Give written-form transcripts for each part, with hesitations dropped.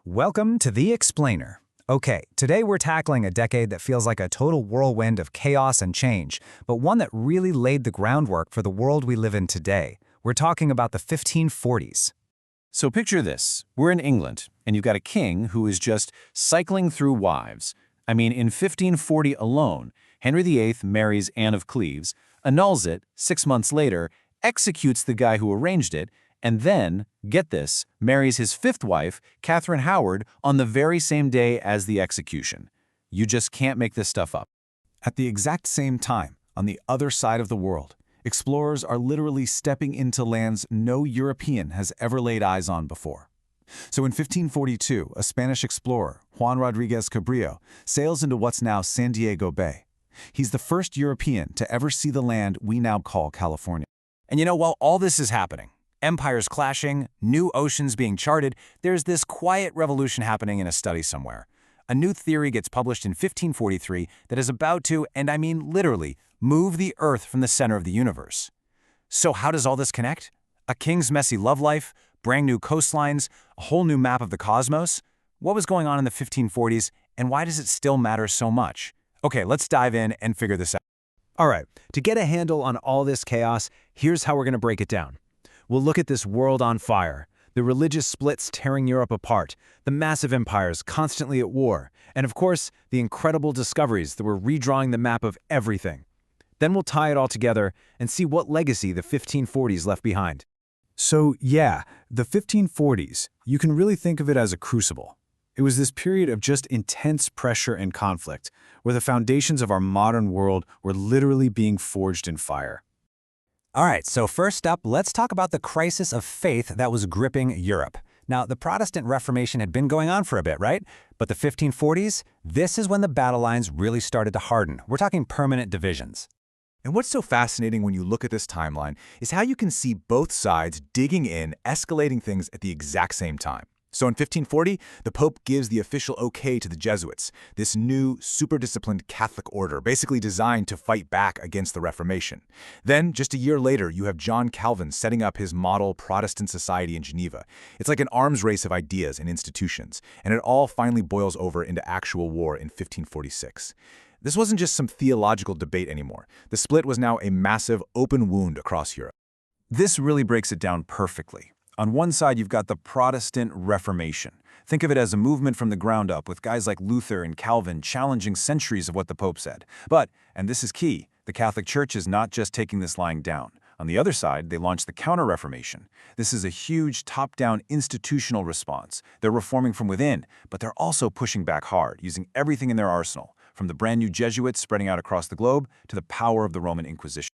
Welcome to The Explainer. Okay, today we're tackling a decade that feels like a total whirlwind of chaos and change, but one that really laid the groundwork for the world we live in today. We're talking about the 1540s. So picture this. We're in England, and you've got a king who is just cycling through wives. In 1540 alone, Henry VIII marries Anne of Cleves, annuls it 6 months later, executes the guy who arranged it, and then, get this, marries his fifth wife, Catherine Howard, on the very same day as the execution. You just can't make this stuff up. At the exact same time, on the other side of the world, explorers are literally stepping into lands no European has ever laid eyes on before. So in 1542, a Spanish explorer, Juan Rodriguez Cabrillo, sails into what's now San Diego Bay. He's the first European to ever see the land we now call California. And while all this is happening, empires clashing, new oceans being charted, there's this quiet revolution happening in a study somewhere. A new theory gets published in 1543 that is about to, and I mean literally, move the Earth from the center of the universe. So how does all this connect? A king's messy love life, brand new coastlines, a whole new map of the cosmos? What was going on in the 1540s, and why does it still matter so much? Okay, let's dive in and figure this out. All right, to get a handle on all this chaos, here's how we're going to break it down. We'll look at this world on fire, the religious splits tearing Europe apart, the massive empires constantly at war, and of course, the incredible discoveries that were redrawing the map of everything. Then we'll tie it all together and see what legacy the 1540s left behind. So yeah, the 1540s, you can really think of it as a crucible. It was this period of just intense pressure and conflict, where the foundations of our modern world were literally being forged in fire. All right, so first up, let's talk about the crisis of faith that was gripping Europe. Now, the Protestant Reformation had been going on for a bit, right? But the 1540s, this is when the battle lines really started to harden. We're talking permanent divisions. And what's so fascinating when you look at this timeline is how you can see both sides digging in, escalating things at the exact same time. So in 1540, the Pope gives the official okay to the Jesuits, this new, super-disciplined Catholic order, basically designed to fight back against the Reformation. Then, just a year later, you have John Calvin setting up his model Protestant society in Geneva. It's like an arms race of ideas and institutions, and it all finally boils over into actual war in 1546. This wasn't just some theological debate anymore. The split was now a massive, open wound across Europe. This really breaks it down perfectly. On one side, you've got the Protestant Reformation. Think of it as a movement from the ground up, with guys like Luther and Calvin challenging centuries of what the Pope said. But, and this is key, the Catholic Church is not just taking this lying down. On the other side, they launched the Counter-Reformation. This is a huge top-down institutional response. They're reforming from within, but they're also pushing back hard, using everything in their arsenal, from the brand new Jesuits spreading out across the globe to the power of the Roman Inquisition.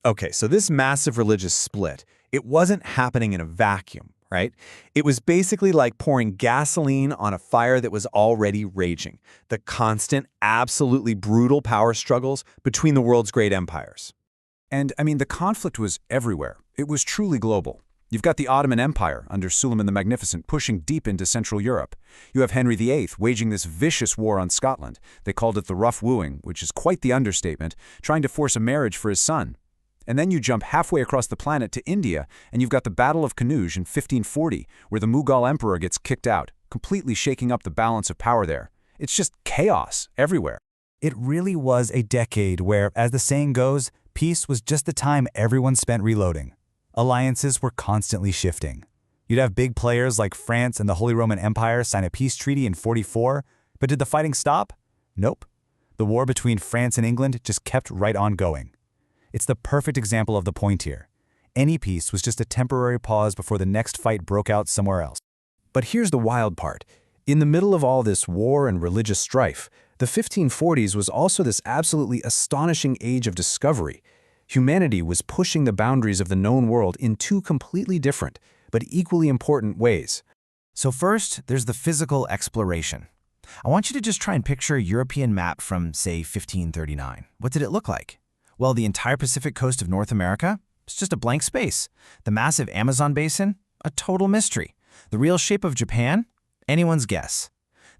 Okay, so this massive religious split, it wasn't happening in a vacuum, right? It was basically like pouring gasoline on a fire that was already raging. The constant, absolutely brutal power struggles between the world's great empires. And, the conflict was everywhere. It was truly global. You've got the Ottoman Empire under Suleiman the Magnificent pushing deep into Central Europe. You have Henry VIII waging this vicious war on Scotland. They called it the rough wooing, which is quite the understatement, trying to force a marriage for his son. And then you jump halfway across the planet to India, and you've got the Battle of Kannauj in 1540, where the Mughal emperor gets kicked out, completely shaking up the balance of power there. It's just chaos everywhere. It really was a decade where, as the saying goes, peace was just the time everyone spent reloading. Alliances were constantly shifting. You'd have big players like France and the Holy Roman Empire sign a peace treaty in 44, but did the fighting stop? Nope. The war between France and England just kept right on going. It's the perfect example of the point here. Any peace was just a temporary pause before the next fight broke out somewhere else. But here's the wild part. In the middle of all this war and religious strife, the 1540s was also this absolutely astonishing age of discovery. Humanity was pushing the boundaries of the known world in two completely different, but equally important ways. So first, there's the physical exploration. I want you to just try and picture a European map from, say, 1539. What did it look like? Well, the entire Pacific coast of North America? It's just a blank space. The massive Amazon basin? A total mystery. The real shape of Japan? Anyone's guess.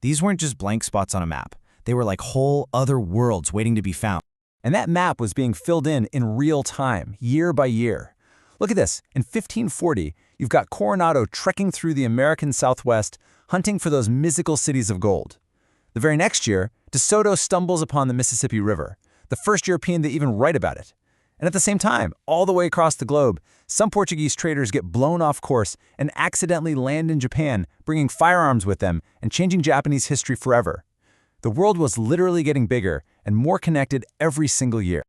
These weren't just blank spots on a map. They were like whole other worlds waiting to be found. And that map was being filled in real time, year by year. Look at this. In 1540, you've got Coronado trekking through the American Southwest, hunting for those mythical cities of gold. The very next year, De Soto stumbles upon the Mississippi River, the first European to even write about it. And at the same time, all the way across the globe, some Portuguese traders get blown off course and accidentally land in Japan, bringing firearms with them and changing Japanese history forever. The world was literally getting bigger and more connected every single year.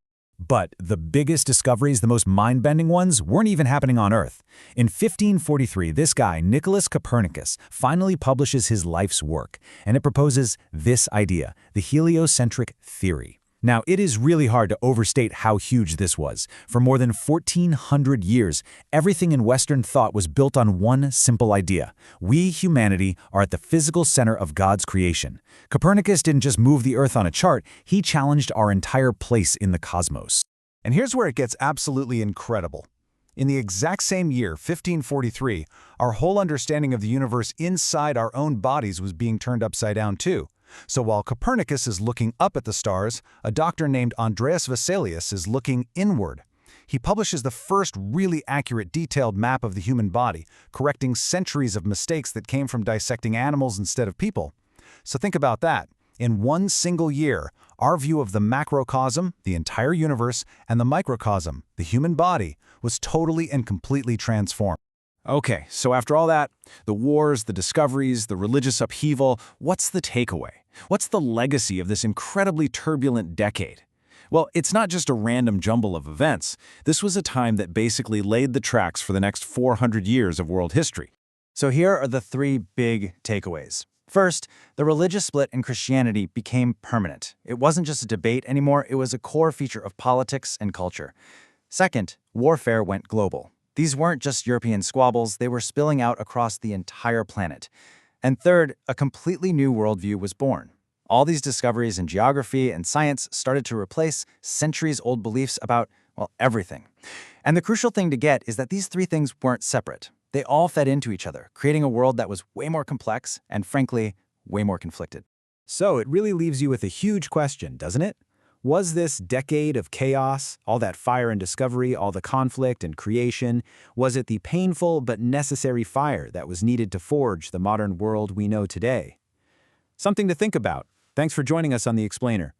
But the biggest discoveries, the most mind-bending ones, weren't even happening on Earth. In 1543, this guy, Nicholas Copernicus, finally publishes his life's work, and it proposes this idea, the heliocentric theory. Now, it is really hard to overstate how huge this was. For more than 1,400 years, everything in Western thought was built on one simple idea. We, humanity, are at the physical center of God's creation. Copernicus didn't just move the Earth on a chart, he challenged our entire place in the cosmos. And here's where it gets absolutely incredible. In the exact same year, 1543, our whole understanding of the universe inside our own bodies was being turned upside down too. So while Copernicus is looking up at the stars, a doctor named Andreas Vesalius is looking inward. He publishes the first really accurate, detailed map of the human body, correcting centuries of mistakes that came from dissecting animals instead of people. So think about that. In one single year, our view of the macrocosm, the entire universe, and the microcosm, the human body, was totally and completely transformed. Okay, so after all that, the wars, the discoveries, the religious upheaval, what's the takeaway? What's the legacy of this incredibly turbulent decade? Well, it's not just a random jumble of events. This was a time that basically laid the tracks for the next 400 years of world history. So here are the three big takeaways. First, the religious split in Christianity became permanent. It wasn't just a debate anymore, it was a core feature of politics and culture. Second, warfare went global. These weren't just European squabbles, they were spilling out across the entire planet. And third, a completely new worldview was born. All these discoveries in geography and science started to replace centuries-old beliefs about, well, everything. And the crucial thing to get is that these three things weren't separate. They all fed into each other, creating a world that was way more complex and, frankly, way more conflicted. So it really leaves you with a huge question, doesn't it? Was this decade of chaos, all that fire and discovery, all the conflict and creation, was it the painful but necessary fire that was needed to forge the modern world we know today? Something to think about. Thanks for joining us on The Explainer.